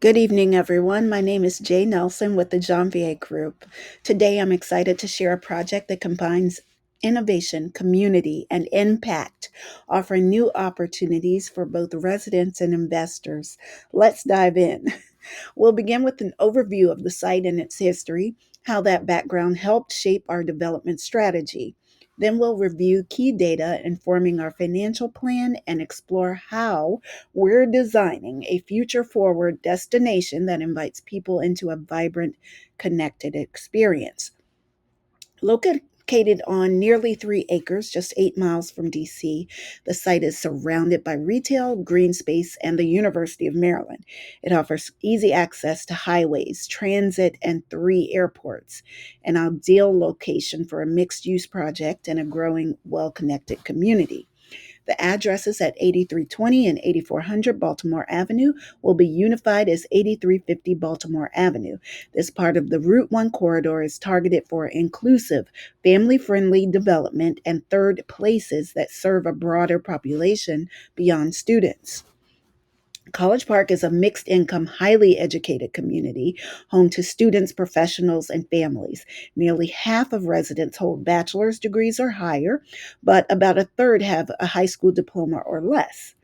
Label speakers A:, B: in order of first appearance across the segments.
A: Good evening, everyone. My name is Jay Nelson with the Jaye Group. Today, I'm excited to share a project that combines innovation, community, and impact, offering new opportunities for both residents and investors. Let's dive in. We'll begin with an overview of the site and its history, how that background helped shape our development strategy. Then we'll review key data informing our financial plan and explore how we're designing a future forward destination that invites people into a vibrant, connected experience. Located on nearly 3 acres, just 8 miles from DC, the site is surrounded by retail, green space, and the University of Maryland. It offers easy access to highways, transit, and 3 airports, an ideal location for a mixed use project and a growing, well connected community. The addresses at 8320 and 8400 Baltimore Avenue will be unified as 8350 Baltimore Avenue. This part of the Route 1 corridor is targeted for inclusive, family friendly development and third places that serve a broader population beyond students. College Park is a mixed income, highly educated community, home to students, professionals, and families. Nearly half of residents hold bachelor's degrees or higher, but about a third have a high school diploma or less.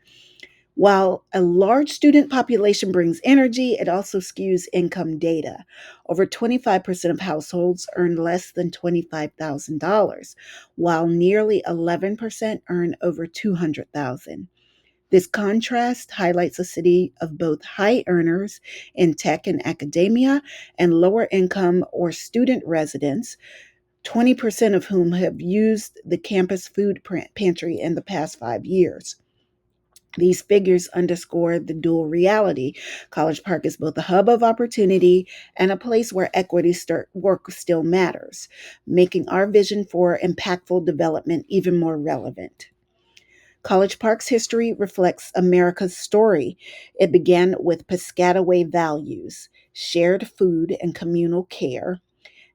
A: While a large student population brings energy, it also skews income data. Over 25% of households earn less than $25,000, while nearly 11% earn over $200,000. This contrast highlights a city of both high earners in tech and academia and lower income or student residents, 20% of whom have used the campus food pantry in the past 5 years. These figures underscore the dual reality. College Park is both a hub of opportunity and a place where work still matters, making our vision for impactful development even more relevant. College Park's history reflects America's story. It began with Piscataway values, shared food, and communal care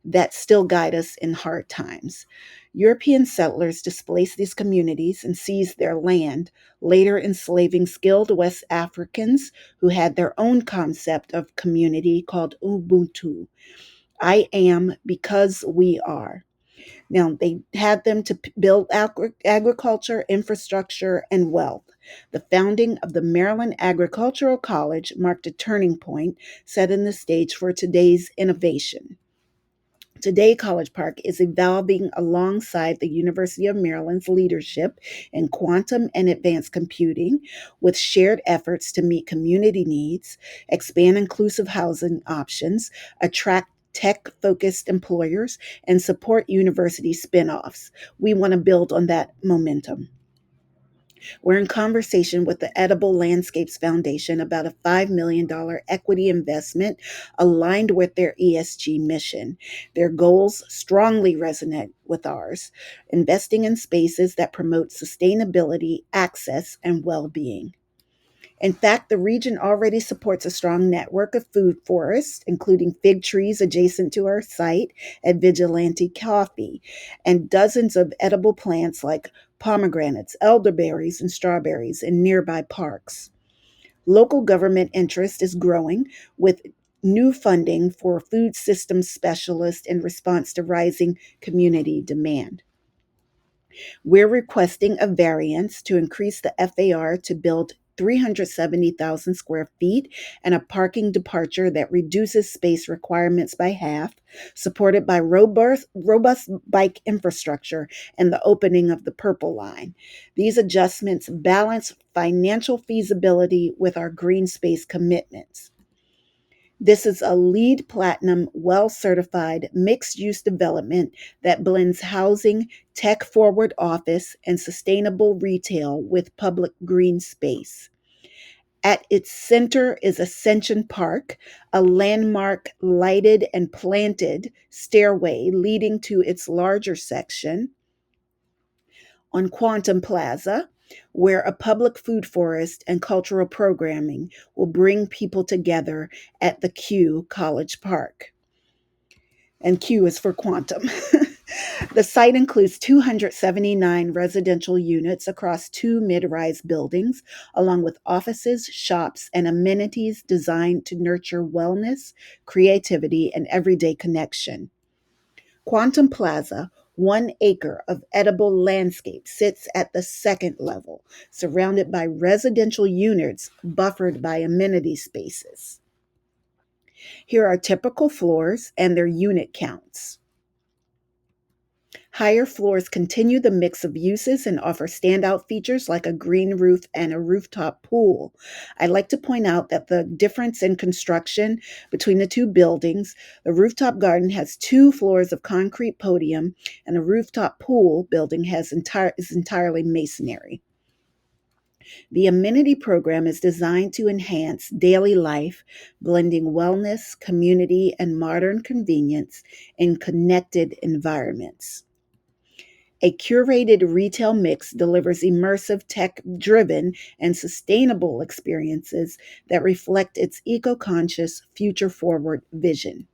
A: that still guide us in hard times. European settlers displaced these communities and seized their land, later enslaving skilled West Africans who had their own concept of community called Ubuntu. I am because we are. Now, they had them to build agriculture, infrastructure, and wealth. The founding of the Maryland Agricultural College marked a turning point, setting the stage for today's innovation. Today, College Park is evolving alongside the University of Maryland's leadership in quantum and advanced computing, with shared efforts to meet community needs, expand inclusive housing options, attract tech focused employers, and support university spinoffs. We want to build on that momentum. We're in conversation with the Edible Landscapes Foundation about a $5 million equity investment aligned with their ESG mission. Their goals strongly resonate with ours, investing in spaces that promote sustainability, access, and well being. In fact, the region already supports a strong network of food forests, including fig trees adjacent to our site at Vigilante Coffee, and dozens of edible plants like pomegranates, elderberries, and strawberries in nearby parks. Local government interest is growing with new funding for food systems specialists in response to rising community demand. We're requesting a variance to increase the FAR to build 370,000 square feet and a parking departure that reduces space requirements by half, supported by robust bike infrastructure and the opening of the Purple Line. These adjustments balance financial feasibility with our green space commitments. This is a LEED Platinum, well certified mixed use development that blends housing, tech forward office, and sustainable retail with public green space. At its center is Ascension Park, a landmark lighted and planted stairway leading to its larger section on Quantum Plaza, where a public food forest and cultural programming will bring people together at the Q College Park. And Q is for quantum. The site includes 279 residential units across two mid-rise buildings, along with offices, shops, and amenities designed to nurture wellness, creativity, and everyday connection. Quantum Plaza, 1 acre of edible landscape, sits at the second level, surrounded by residential units buffered by amenity spaces. Here are typical floors and their unit counts. Higher floors continue the mix of uses and offer standout features like a green roof and a rooftop pool. I'd like to point out that the difference in construction between the two buildings, the rooftop garden has 2 floors of concrete podium, and the rooftop pool building is entirely masonry. The amenity program is designed to enhance daily life, blending wellness, community, and modern convenience in connected environments. A curated retail mix delivers immersive, tech driven, and sustainable experiences that reflect its eco conscious, future forward vision.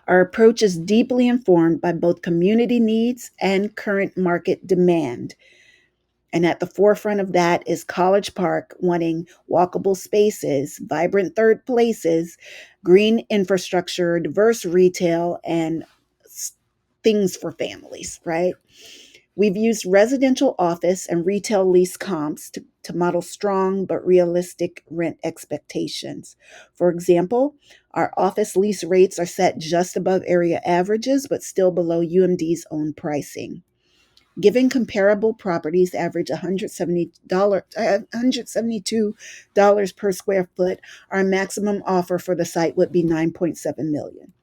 A: Our approach is deeply informed by both community needs and current market demand. And at the forefront of that is College Park wanting walkable spaces, vibrant third places, green infrastructure, diverse retail, and things for families, right? We've used residential office and retail lease comps to model strong but realistic rent expectations. For example, our office lease rates are set just above area averages, but still below UMD's own pricing. Given comparable properties average $172 per square foot, our maximum offer for the site would be $9.7 million.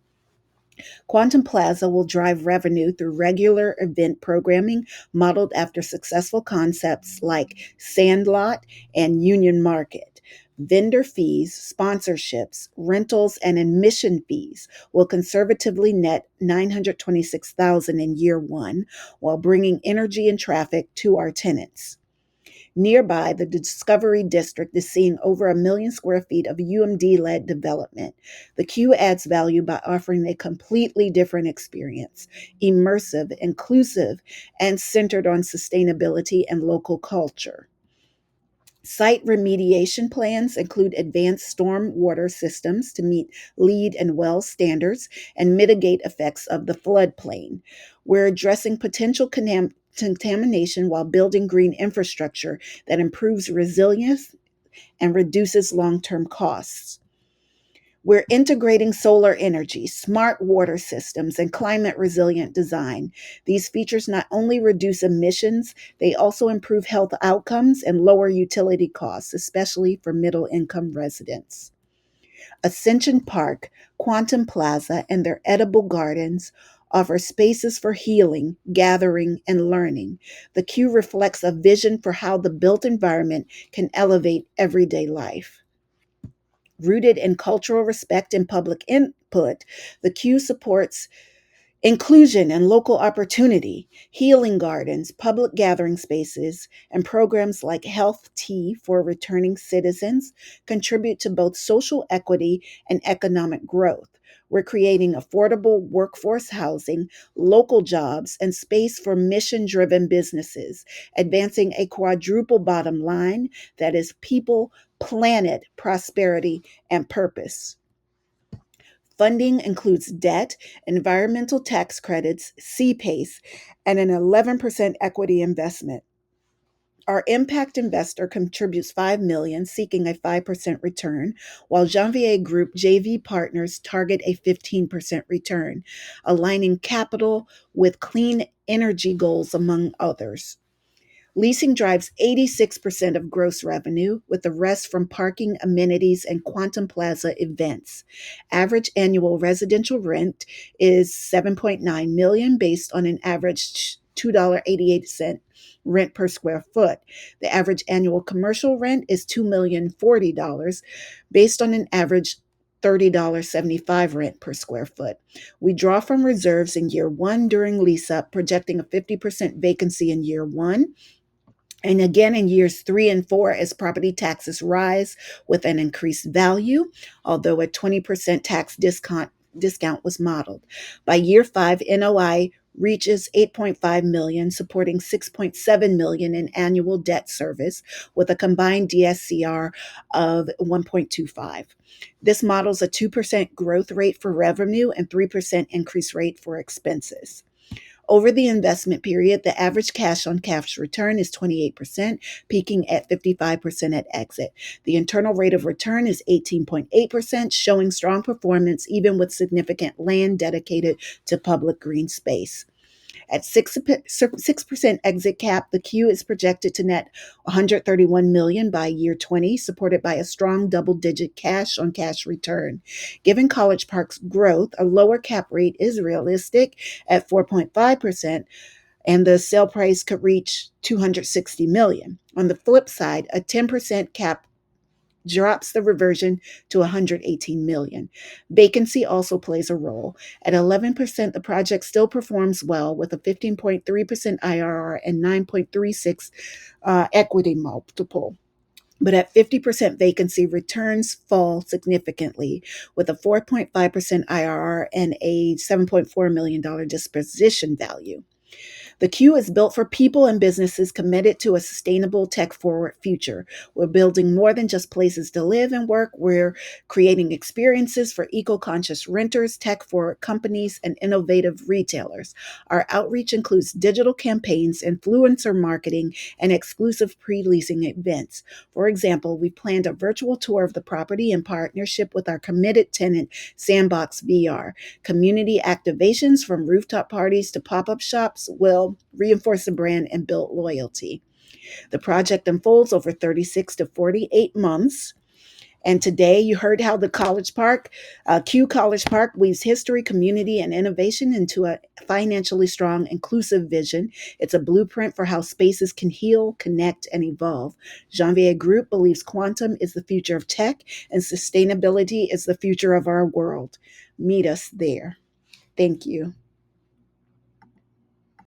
A: Quantum Plaza will drive revenue through regular event programming modeled after successful concepts like Sandlot and Union Market. Vendor fees, sponsorships, rentals, and admission fees will conservatively net $926,000 in year one, while bringing energy and traffic to our tenants. Nearby, the Discovery District is seeing over 1 million square feet of UMD led development. The Q adds value by offering a completely different experience, immersive, inclusive, and centered on sustainability and local culture. Site remediation plans include advanced storm water systems to meet LEED and WELL standards and mitigate effects of the floodplain. We're addressing potential contamination while building green infrastructure that improves resilience and reduces long term costs. We're integrating solar energy, smart water systems, and climate resilient design. These features not only reduce emissions, they also improve health outcomes and lower utility costs, especially for middle income residents. Ascension Park, Quantum Plaza, and their edible gardens offer spaces for healing, gathering, and learning. The Q reflects a vision for how the built environment can elevate everyday life. Rooted in cultural respect and public input, the Q supports inclusion and local opportunity, healing gardens, public gathering spaces, and programs like Health Tea for returning citizens contribute to both social equity and economic growth. We're creating affordable workforce housing, local jobs, and space for mission driven businesses, advancing a quadruple bottom line that is people, planet, prosperity, and purpose. Funding includes debt, environmental tax credits, CPACE, and an 11% equity investment. Our impact investor contributes $5 million, seeking a 5% return, while Janvier Group JV partners target a 15% return, aligning capital with clean energy goals, among others. Leasing drives 86% of gross revenue, with the rest from parking, amenities, and Quantum Plaza events. Average annual residential rent is $7.9 million based on an average $2.88 rent per square foot. The average annual commercial rent is $2,040,000 based on an average $30.75 rent per square foot. We draw from reserves in year one during lease up, projecting a 50% vacancy in year one, and again in years 3 and 4 as property taxes rise with an increased value, although a 20% tax discount was modeled. By year 5, NOI reaches 8.5 million, supporting 6.7 million in annual debt service with a combined DSCR of 1.25. This models a 2% growth rate for revenue and 3% increase rate for expenses. Over the investment period, the average cash on cash return is 28%, peaking at 55% at exit. The internal rate of return is 18.8%, showing strong performance even with significant land dedicated to public green space. At 6% exit cap, the Q is projected to net 131 million by year 20, supported by a strong double-digit cash on cash return. Given College Park's growth, a lower cap rate is realistic at 4.5%, and the sale price could reach 260 million. On the flip side, a 10% cap drops the reversion to 118 million. Vacancy also plays a role. At 11%, the project still performs well with a 15.3% IRR and 9.36 equity multiple. But at 50% vacancy, returns fall significantly with a 4.5% IRR and a $7.4 million disposition value. The Q is built for people and businesses committed to a sustainable tech forward future. We're building more than just places to live and work. We're creating experiences for eco conscious renters, tech forward companies, and innovative retailers. Our outreach includes digital campaigns, influencer marketing, and exclusive pre leasing events. For example, we planned a virtual tour of the property in partnership with our committed tenant, Sandbox VR. Community activations from rooftop parties to pop up shops will reinforce the brand and build loyalty. The project unfolds over 36 to 48 months. And today you heard how the College Park, Q College Park, weaves history, community, and innovation into a financially strong, inclusive vision. It's a blueprint for how spaces can heal, connect, and evolve. Jaye Group believes quantum is the future of tech and sustainability is the future of our world. Meet us there. Thank you.